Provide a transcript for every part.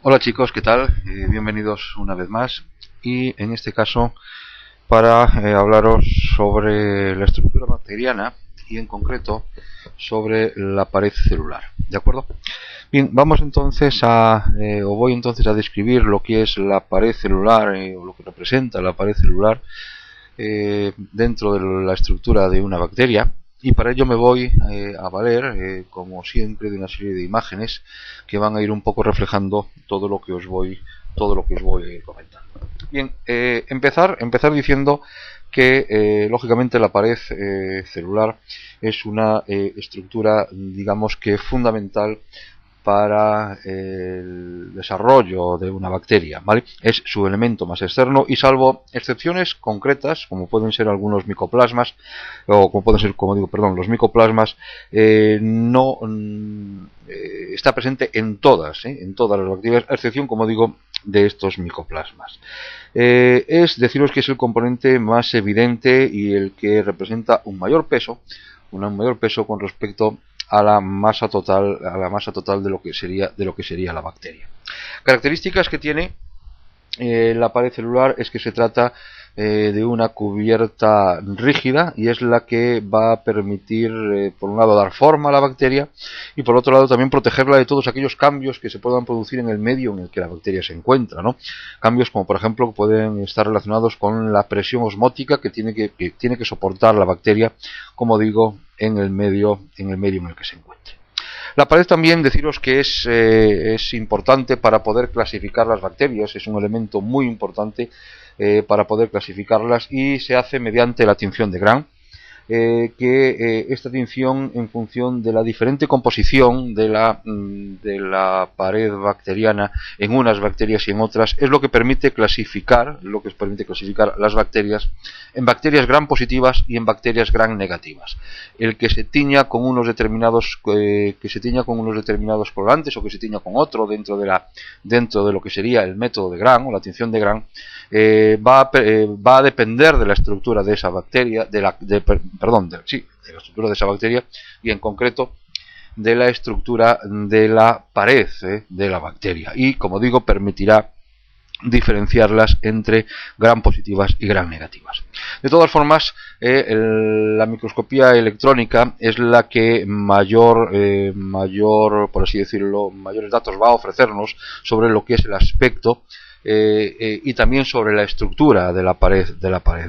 Hola chicos, ¿qué tal? Bienvenidos una vez más y en este caso para hablaros sobre la estructura bacteriana y en concreto sobre la pared celular, ¿de acuerdo? Bien, vamos entonces o voy entonces a describir lo que es la pared celular o lo que representa la pared celular dentro de la estructura de una bacteria. Y para ello me voy a valer, como siempre, de una serie de imágenes que van a ir un poco reflejando todo lo que os voy a ir comentando. Bien, empezar diciendo que lógicamente la pared celular es una estructura, digamos que fundamental para el desarrollo de una bacteria, ¿vale? Es su elemento más externo y salvo excepciones concretas, como pueden ser algunos micoplasmas, o como pueden ser, como digo, perdón, los micoplasmas, no está presente en todas las bacterias, a excepción, como digo, de estos micoplasmas. Es deciros que es el componente más evidente y el que representa un mayor peso con respecto a la masa total de lo que sería la bacteria. Características que tiene la pared celular es que se trata de una cubierta rígida y es la que va a permitir, por un lado, dar forma a la bacteria y por otro lado también protegerla de todos aquellos cambios que se puedan producir en el medio en el que la bacteria se encuentra, ¿no? Cambios como por ejemplo pueden estar relacionados con la presión osmótica que tiene que soportar la bacteria, como digo, en el medio en el que se encuentre. La pared también deciros que es importante para poder clasificar las bacterias, es un elemento muy importante para poder clasificarlas y se hace mediante la tinción de Gram, esta tinción en función de la diferente composición de la pared bacteriana en unas bacterias y en otras es lo que permite clasificar las bacterias en bacterias gram positivas y en bacterias gram negativas. El que se tiña con unos determinados colorantes o que se tiña con otro dentro de lo que sería el método de Gram o la tinción de Gram va a depender de la estructura de esa bacteria, de la estructura de esa bacteria y en concreto de la estructura de la pared de la bacteria y, como digo, permitirá diferenciarlas entre gram positivas y gram negativas. De todas formas, la microscopía electrónica es la que mayor, por así decirlo, mayores datos va a ofrecernos sobre lo que es el aspecto y también sobre la estructura de la pared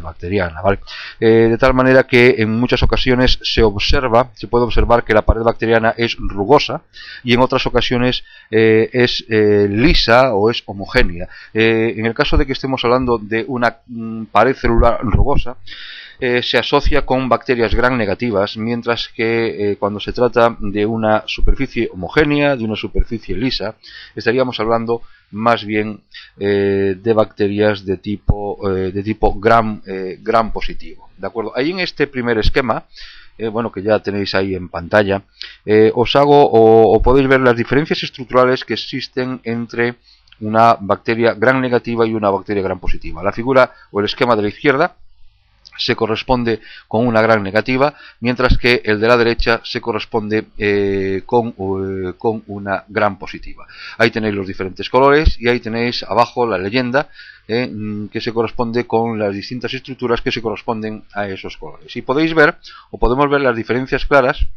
bacteriana, ¿vale? De tal manera que en muchas ocasiones se puede observar que la pared bacteriana es rugosa y en otras ocasiones es lisa o es homogénea. En el caso de que estemos hablando de una pared celular rugosa, se asocia con bacterias gram negativas, mientras que cuando se trata de una superficie homogénea, de una superficie lisa, estaríamos hablando más bien de bacterias de tipo gram positivo. ¿De acuerdo? Ahí en este primer esquema, que ya tenéis ahí en pantalla, os hago o podéis ver las diferencias estructurales que existen entre una bacteria gram negativa y una bacteria gram positiva. La figura o el esquema de la izquierda se corresponde con una gram negativa, mientras que el de la derecha se corresponde con una gram positiva. Ahí tenéis los diferentes colores y ahí tenéis abajo la leyenda que se corresponde con las distintas estructuras que se corresponden a esos colores. Y podemos ver las diferencias claras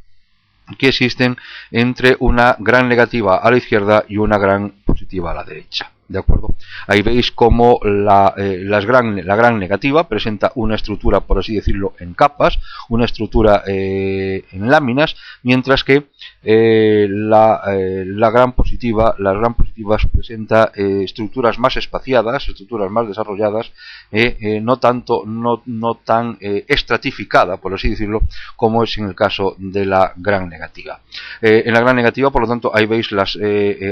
que existen entre una gram negativa a la izquierda y una gram positiva a la derecha. ¿De acuerdo? Ahí veis cómo la gram negativa presenta una estructura, por así decirlo, en capas, una estructura en láminas, mientras que las gram positivas presenta estructuras más espaciadas, estructuras más desarrolladas, no tan estratificada, por así decirlo, como es en el caso de la gram negativa. En la gram negativa, por lo tanto, ahí veis las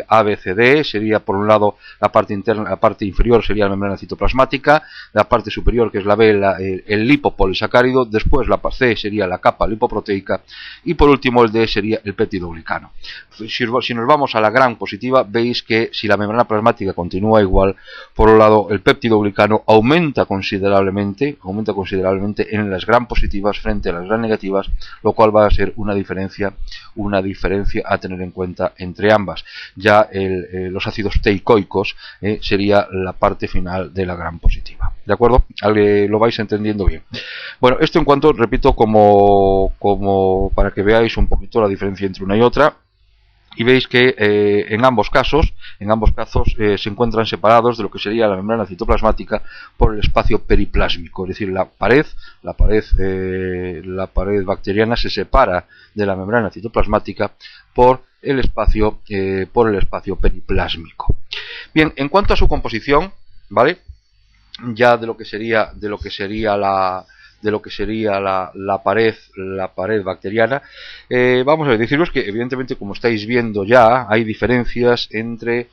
ABCD, sería por un lado la la parte interna, la parte inferior sería la membrana citoplasmática, la parte superior, que es la B, el lipopolisacárido, después la C sería la capa lipoproteica y por último el D sería el peptidoglicano. Si nos vamos a la gran positiva, veis que si la membrana plasmática continúa igual, por un lado el peptidoglicano aumenta considerablemente en las gran positivas frente a las gran negativas, lo cual va a ser una diferencia a tener en cuenta entre ambas. Ya los ácidos teicoicos sería la parte final de la gran positiva. ¿De acuerdo? Lo vais entendiendo bien. Bueno, esto en cuanto, repito, como para que veáis un poquito la diferencia entre una y otra. Y veis que en ambos casos se encuentran separados de lo que sería la membrana citoplasmática por el espacio periplásmico, es decir, la pared bacteriana se separa de la membrana citoplasmática por el espacio periplásmico. Bien, en cuanto a su composición, ¿vale? Ya de lo que sería la pared bacteriana, vamos a deciros que evidentemente, como estáis viendo ya, hay diferencias entre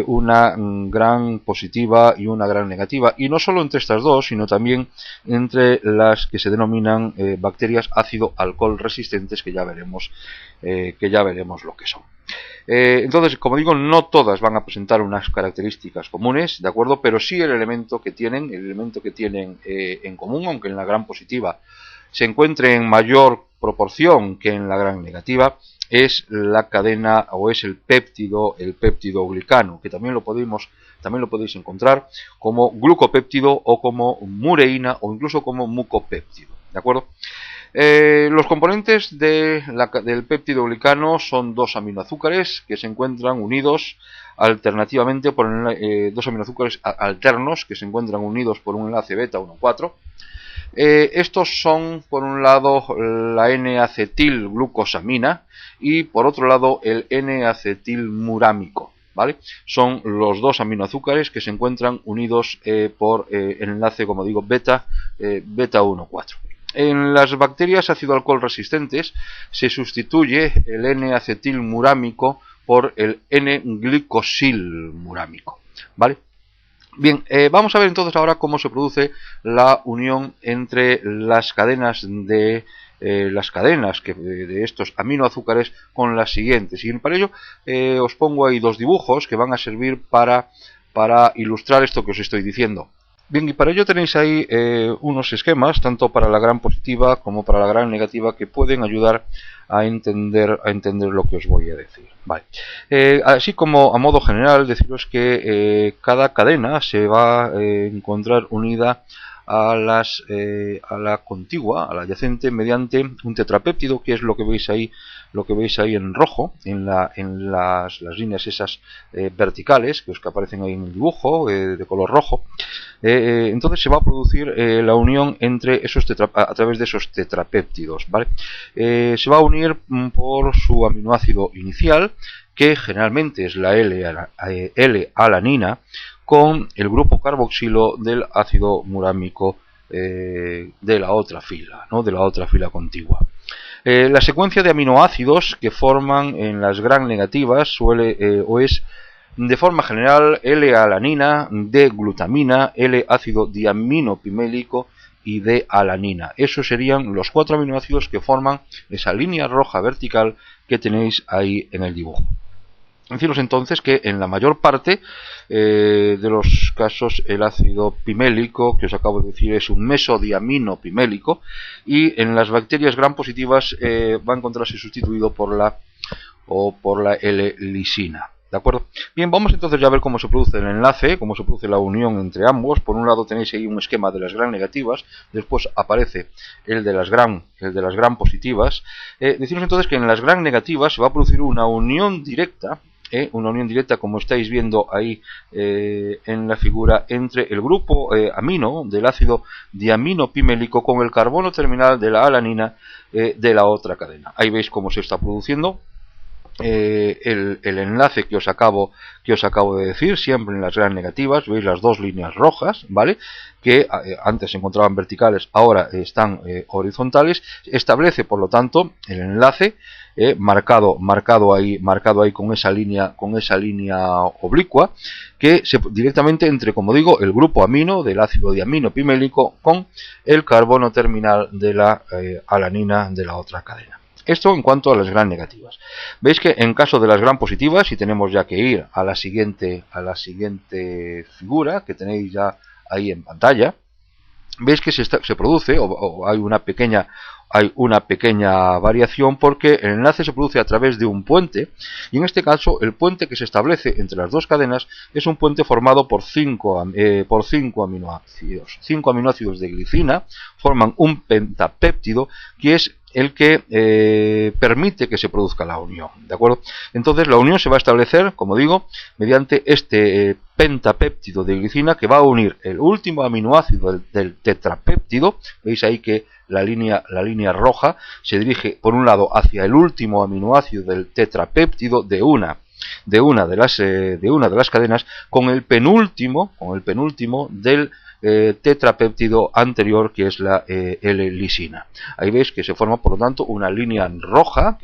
una gran positiva y una gran negativa, y no solo entre estas dos, sino también entre las que se denominan bacterias ácido-alcohol resistentes, que ya veremos lo que son. Entonces, como digo, no todas van a presentar unas características comunes, ¿de acuerdo? Pero sí el elemento que tienen en común, aunque en la gran positiva se encuentre en mayor proporción que en la gran negativa, es la cadena o es el peptidoglicano, que también lo podéis encontrar como glucopéptido o como mureína o incluso como mucopéptido, ¿de acuerdo? Los componentes del peptidoglicano son dos aminoazúcares que se encuentran unidos alternativamente dos aminoazúcares alternos que se encuentran unidos por un enlace beta 1,4. Estos son, por un lado, la N-acetilglucosamina y por otro lado el N-acetilmurámico, ¿vale? Son los dos aminoazúcares que se encuentran unidos por el enlace, como digo, beta 1,4. En las bacterias ácido-alcohol resistentes se sustituye el N-acetilmurámico por el N-glicosilmurámico, ¿vale? Bien, vamos a ver entonces ahora cómo se produce la unión entre las cadenas de estos aminoazúcares con las siguientes. Y para ello os pongo ahí dos dibujos que van a servir para ilustrar esto que os estoy diciendo. Bien, y para ello tenéis ahí unos esquemas, tanto para la gran positiva como para la gran negativa, que pueden ayudar a entender lo que os voy a decir. Vale. Así como a modo general, deciros que cada cadena se va a encontrar unida a la contigua, a la adyacente, mediante un tetrapéptido, que es lo que veis ahí en rojo, en las líneas esas verticales que aparecen ahí en el dibujo, de color rojo. Entonces se va a producir la unión entre a través de esos tetrapéptidos, ¿vale? Se va a unir por su aminoácido inicial, que generalmente es la L-alanina, con el grupo carboxilo del ácido murámico de la otra fila, ¿no? De la otra fila contigua. La secuencia de aminoácidos que forman en las gran negativas es de forma general L-alanina, D-glutamina, L-ácido diaminopimélico y D-alanina. Esos serían los cuatro aminoácidos que forman esa línea roja vertical que tenéis ahí en el dibujo. Deciros entonces que en la mayor parte de los casos el ácido pimélico que os acabo de decir es un mesodiaminopimélico, y en las bacterias gram positivas va a encontrarse sustituido por la L-lisina. ¿De acuerdo? Bien, vamos entonces ya a ver cómo se produce el enlace, cómo se produce la unión entre ambos. Por un lado tenéis ahí un esquema de las gran negativas, después aparece el de las gran positivas. Decimos entonces que en las gran negativas se va a producir una unión directa, como estáis viendo ahí en la figura, entre el grupo amino del ácido diaminopimélico con el carbono terminal de la alanina de la otra cadena. Ahí veis cómo se está produciendo el enlace que os acabo de decir, siempre en las gran negativas. Veis las dos líneas rojas, ¿vale? Que antes se encontraban verticales, ahora están horizontales. Establece, por lo tanto, el enlace marcado ahí con esa línea oblicua, que directamente entre, como digo, el grupo amino del ácido diamino-pimélico con el carbono terminal de la alanina de la otra cadena. Esto en cuanto a las gram negativas. Veis que en caso de las gram positivas, y tenemos ya que ir a la siguiente figura que tenéis ya ahí en pantalla, veis que se produce o hay una pequeña variación, porque el enlace se produce a través de un puente, y en este caso el puente que se establece entre las dos cadenas es un puente formado por 5 aminoácidos. 5 aminoácidos de glicina forman un pentapéptido, que es el que permite que se produzca la unión, ¿de acuerdo? Entonces la unión se va a establecer, como digo, mediante este pentapéptido de glicina, que va a unir el último aminoácido del tetrapéptido. Veis ahí que la línea roja se dirige por un lado hacia el último aminoácido del tetrapéptido de una de las cadenas, con el penúltimo del tetrapéptido anterior, que es la L-lisina. Ahí veis que se forma, por lo tanto, una línea roja,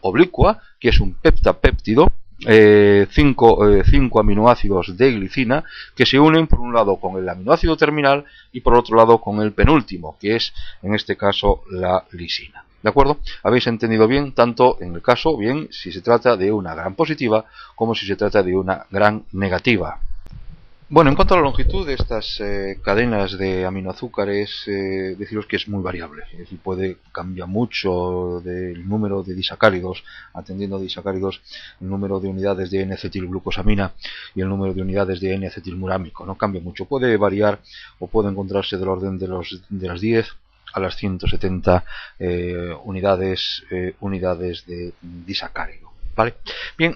oblicua, que es un pentapéptido, 5 aminoácidos de glicina, que se unen por un lado con el aminoácido terminal y por otro lado con el penúltimo, que es en este caso la lisina. ¿De acuerdo? ¿Habéis entendido bien? Tanto en el caso, bien, si se trata de una gram positiva como si se trata de una gram negativa. Bueno, en cuanto a la longitud de estas cadenas de aminoazúcares, deciros que es muy variable. Es decir, puede cambiar mucho del número de disacáridos, atendiendo a disacáridos, el número de unidades de N-acetilglucosamina y el número de unidades de N-acetilmurámico. No cambia mucho, puede variar o puede encontrarse del orden de las 10 a las 170 unidades de disacárido. ¿Vale? Bien,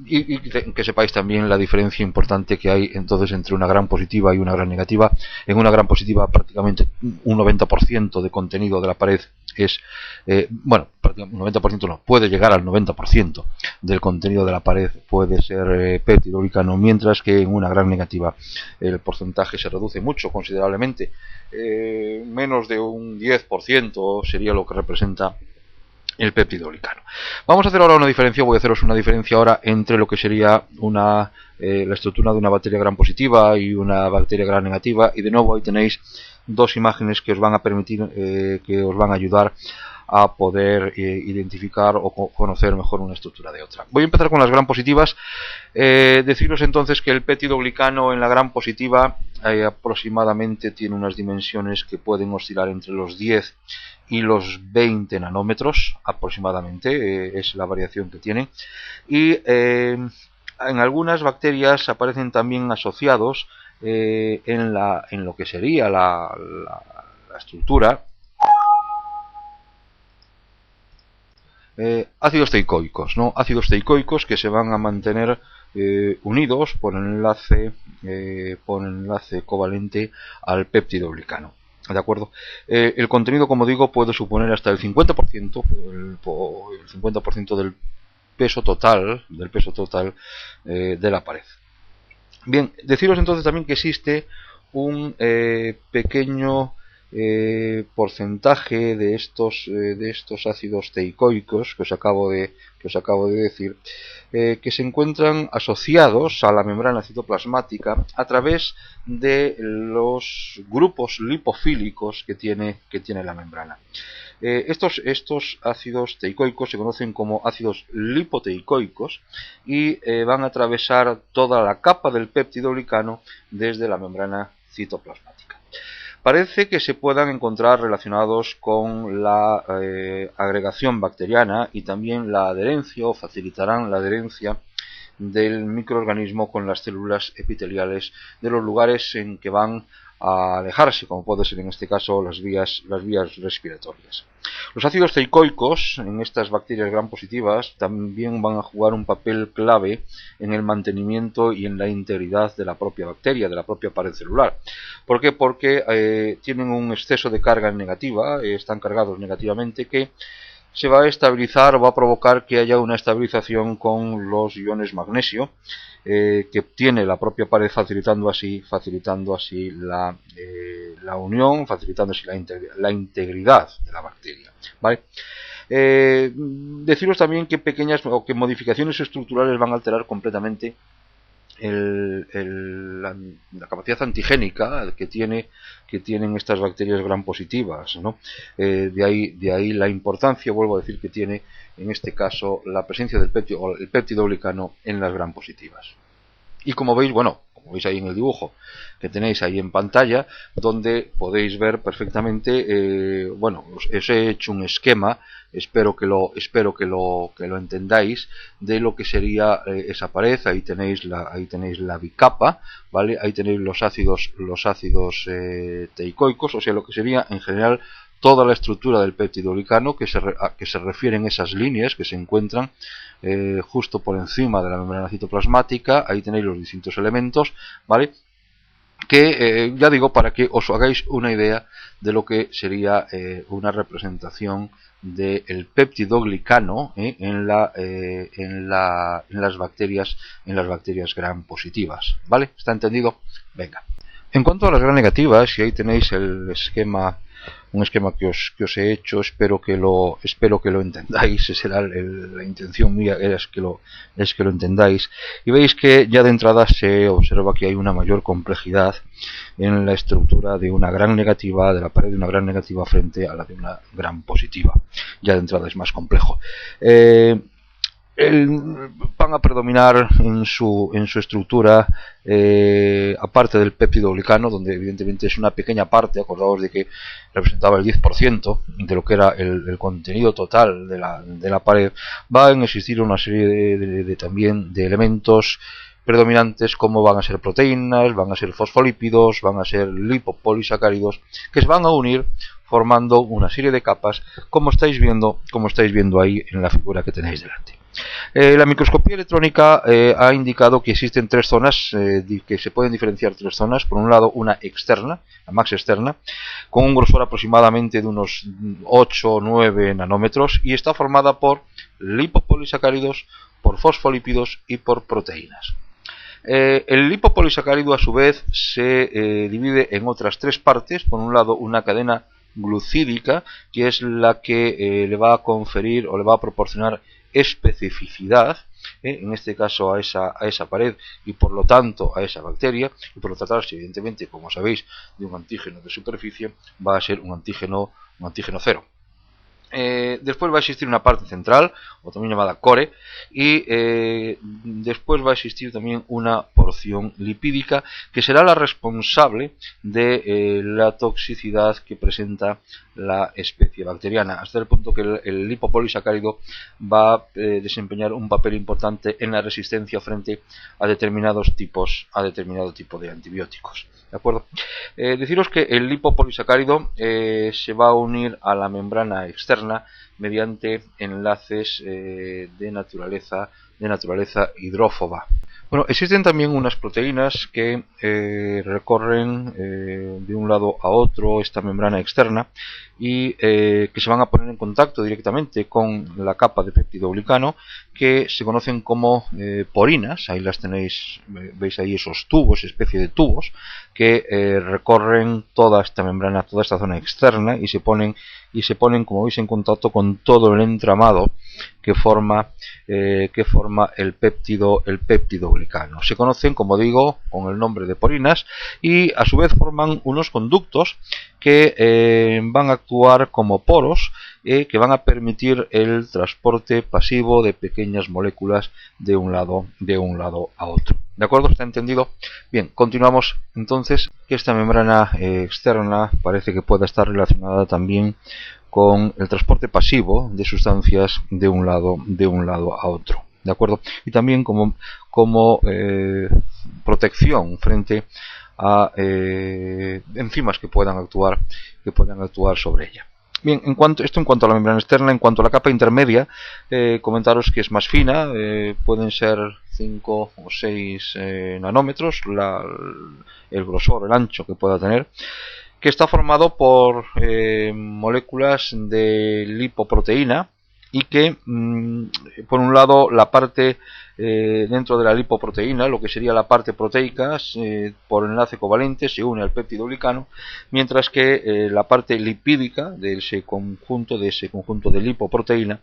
y que sepáis también la diferencia importante que hay entonces entre una gram positiva y una gram negativa. En una gram positiva prácticamente un 90% de contenido de la pared es, bueno, prácticamente un 90% no, puede llegar al 90% del contenido de la pared puede ser péptido glicano, mientras que en una gram negativa el porcentaje se reduce mucho, considerablemente. Menos de un 10% sería lo que representa el péptido glicano. Vamos a hacer ahora una diferencia, voy a haceros una diferencia ahora entre lo que sería la estructura de una bacteria gram positiva y una bacteria gram negativa, y de nuevo ahí tenéis dos imágenes que os van a permitir, que os van a ayudar a poder identificar o conocer mejor una estructura de otra. Voy a empezar con las gram positivas. Deciros entonces que el péptido glicano en la gram positiva aproximadamente tiene unas dimensiones que pueden oscilar entre los 10 y los 20 nanómetros aproximadamente, es la variación que tienen, y en algunas bacterias aparecen también asociados en lo que sería la estructura ácidos teicoicos, ¿no? Ácidos teicoicos que se van a mantener unidos por enlace covalente al péptido glicano. ¿De acuerdo? El contenido, como digo, puede suponer hasta el 50%, el 50% del peso total de la pared. Bien, deciros entonces también que existe un pequeño porcentaje de estos ácidos teicoicos que os acabo de decir, que se encuentran asociados a la membrana citoplasmática a través de los grupos lipofílicos que tiene la membrana. Estos ácidos teicoicos se conocen como ácidos lipoteicoicos y van a atravesar toda la capa del péptido glicano desde la membrana citoplasmática. Parece que se puedan encontrar relacionados con la agregación bacteriana y también la adherencia, o facilitarán la adherencia del microorganismo con las células epiteliales de los lugares en que van a alejarse, como puede ser en este caso las vías respiratorias. Los ácidos teicoicos en estas bacterias gram positivas también van a jugar un papel clave en el mantenimiento y en la integridad de la propia bacteria, de la propia pared celular. ¿Por qué? Porque tienen un exceso de carga negativa, están cargados negativamente, que se va a estabilizar o va a provocar que haya una estabilización con los iones magnesio que tiene la propia pared, facilitando así la unión, facilitando así la integridad de la bacteria, ¿vale? Deciros también que pequeñas o que modificaciones estructurales van a alterar completamente la capacidad antigénica que tienen estas bacterias gram positivas, ¿no? De ahí la importancia, vuelvo a decir, que tiene en este caso la presencia del péptido glicano en las gram positivas. Y como veis, bueno, como veis ahí en el dibujo que tenéis ahí en pantalla, donde podéis ver perfectamente, bueno, os he hecho un esquema, espero que lo entendáis, de lo que sería esa pared. Ahí tenéis la bicapa, ¿vale? Ahí tenéis los ácidos teicoicos, o sea, lo que sería en general toda la estructura del péptido glicano, que se refieren esas líneas que se encuentran justo por encima de la membrana citoplasmática. Ahí tenéis los distintos elementos, ¿vale? Que ya digo, para que os hagáis una idea de lo que sería una representación del péptido glicano en las bacterias gram positivas, ¿vale? ¿Está entendido? Venga. En cuanto a las gram negativas, y ahí tenéis el esquema, un esquema que os he hecho, espero que lo entendáis. Esa era la intención mía, es que lo entendáis. Y veis que ya de entrada se observa que hay una mayor complejidad en la estructura de una gram negativa, de la pared de una gram negativa frente a la de una gram positiva. Ya de entrada es más complejo. Van a predominar en su estructura, aparte del péptido glicano, donde evidentemente es una pequeña parte. Acordaos de que representaba el 10% de lo que era el contenido total de la pared. Van a existir una serie también de elementos predominantes, como van a ser proteínas, van a ser fosfolípidos, van a ser lipopolisacáridos, que se van a unir formando una serie de capas, como estáis viendo ahí en la figura que tenéis delante. La microscopía electrónica ha indicado que existen tres zonas, que se pueden diferenciar tres zonas. Por un lado, una externa, la más externa, con un grosor aproximadamente de unos 8 o 9 nanómetros, y está formada por lipopolisacáridos, por fosfolípidos y por proteínas. El lipopolisacárido, a su vez, se divide en otras tres partes. Por un lado, una cadena glucídica, que es la que le va a conferir o le va a proporcionar especificidad, en este caso a esa pared, y por lo tanto a esa bacteria. Y por tratarse, evidentemente, como sabéis, de un antígeno de superficie, va a ser un antígeno cero. Después va a existir una parte central, o también llamada core, y después va a existir también una porción lipídica, que será la responsable de la toxicidad que presenta la especie bacteriana, hasta el punto que el lipopolisacárido va a desempeñar un papel importante en la resistencia frente a determinado tipo de antibióticos. ¿De acuerdo? Deciros que el lipopolisacárido se va a unir a la membrana externa mediante enlaces de naturaleza hidrófoba. Bueno, existen también unas proteínas que recorren de un lado a otro esta membrana externa y que se van a poner en contacto directamente con la capa de péptido glicano, que se conocen como porinas. Ahí las tenéis, veis ahí esos tubos, especie de tubos, que recorren toda esta membrana, toda esta zona externa, y se ponen, como veis, en contacto con todo el entramado que forma el péptido glicano. Se conocen, como digo, con el nombre de porinas, y a su vez forman unos conductos que van a actuar como poros, que van a permitir el transporte pasivo de pequeñas moléculas de un lado a otro. ¿De acuerdo? ¿Está entendido? Bien, continuamos entonces. Que esta membrana externa parece que pueda estar relacionada también con el transporte pasivo de sustancias de un lado a otro. ¿De acuerdo? Y también como protección frente a enzimas que puedan actuar sobre ella. Bien, en cuanto a la membrana externa. En cuanto a la capa intermedia, comentaros que es más fina, pueden ser 5 o 6 nanómetros el grosor, el ancho que pueda tener, que está formado por moléculas de lipoproteína, y que por un lado la parte dentro de la lipoproteína, lo que sería la parte proteica, por enlace covalente se une al peptidoglicano, mientras que la parte lipídica de ese conjunto de lipoproteína,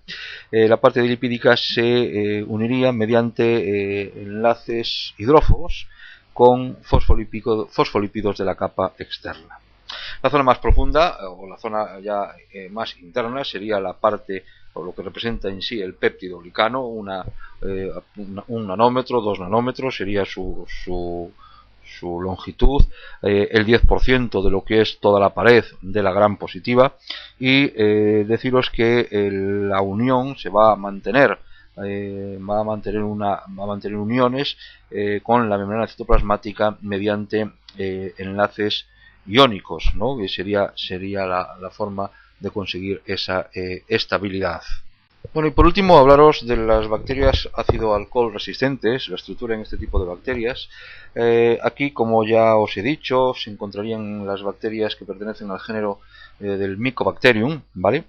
la parte lipídica se uniría mediante enlaces hidrófobos con fosfolípidos de la capa externa. La zona más profunda, o la zona ya más interna, sería la parte, o lo que representa en sí el péptido-glicano, un nanómetro, 2 nanómetros, sería su longitud, el 10% de lo que es toda la pared de la gran positiva, y deciros que la unión se va a mantener, va a mantener uniones con la membrana citoplasmática mediante enlaces iónicos, ¿no? Que sería la forma de conseguir esa estabilidad. Bueno, y por último hablaros de las bacterias ácido-alcohol resistentes, la estructura en este tipo de bacterias. Aquí, como ya os he dicho, se encontrarían las bacterias que pertenecen al género del Mycobacterium, ¿vale?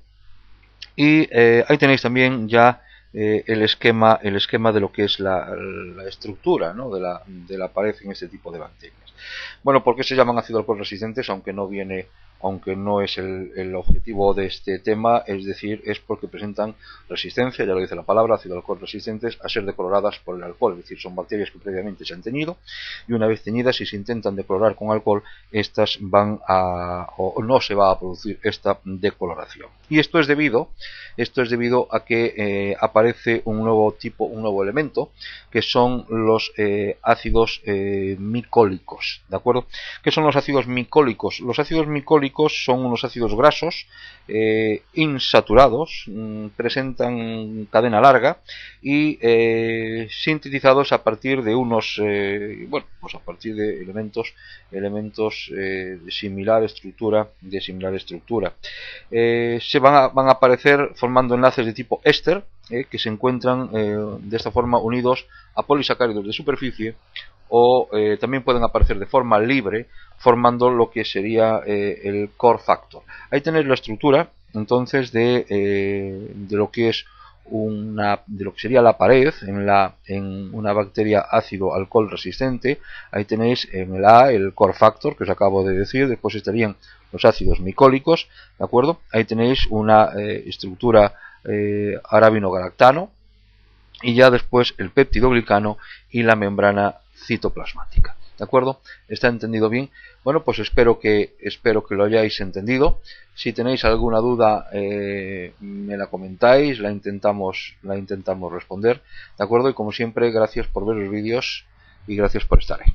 Y ahí tenéis también ya el esquema de lo que es la estructura, ¿no? de la pared en este tipo de bacterias. Bueno, ¿por qué se llaman ácido alcohol resistentes? Aunque no es el objetivo de este tema, es decir, es porque presentan resistencia, ya lo dice la palabra, ácido alcohol resistentes, a ser decoloradas por el alcohol. Es decir, son bacterias que previamente se han teñido, y una vez teñidas, si se intentan decolorar con alcohol, estas o no se va a producir esta decoloración. Y esto es debido a que aparece un nuevo elemento, que son los ácidos micólicos, ¿de acuerdo? ¿Qué son los ácidos micólicos? Los ácidos micólicos son unos ácidos grasos insaturados, presentan cadena larga y sintetizados a partir de a partir de elementos de similar estructura. Se van a aparecer formando enlaces de tipo éster, que se encuentran de esta forma unidos a polisacáridos de superficie, o también pueden aparecer de forma libre formando lo que sería el core factor. Ahí tenéis la estructura entonces de lo que es de lo que sería la pared en una bacteria ácido alcohol resistente. Ahí tenéis en el A el core factor que os acabo de decir, después estarían los ácidos micólicos, ¿de acuerdo? Ahí tenéis una estructura arábino-galactano, y ya después el peptidoglicano y la membrana citoplasmática. ¿De acuerdo? ¿Está entendido bien? Bueno, pues espero que lo hayáis entendido. Si tenéis alguna duda, me la comentáis, la intentamos responder. ¿De acuerdo? Y como siempre, gracias por ver los vídeos y gracias por estar ahí.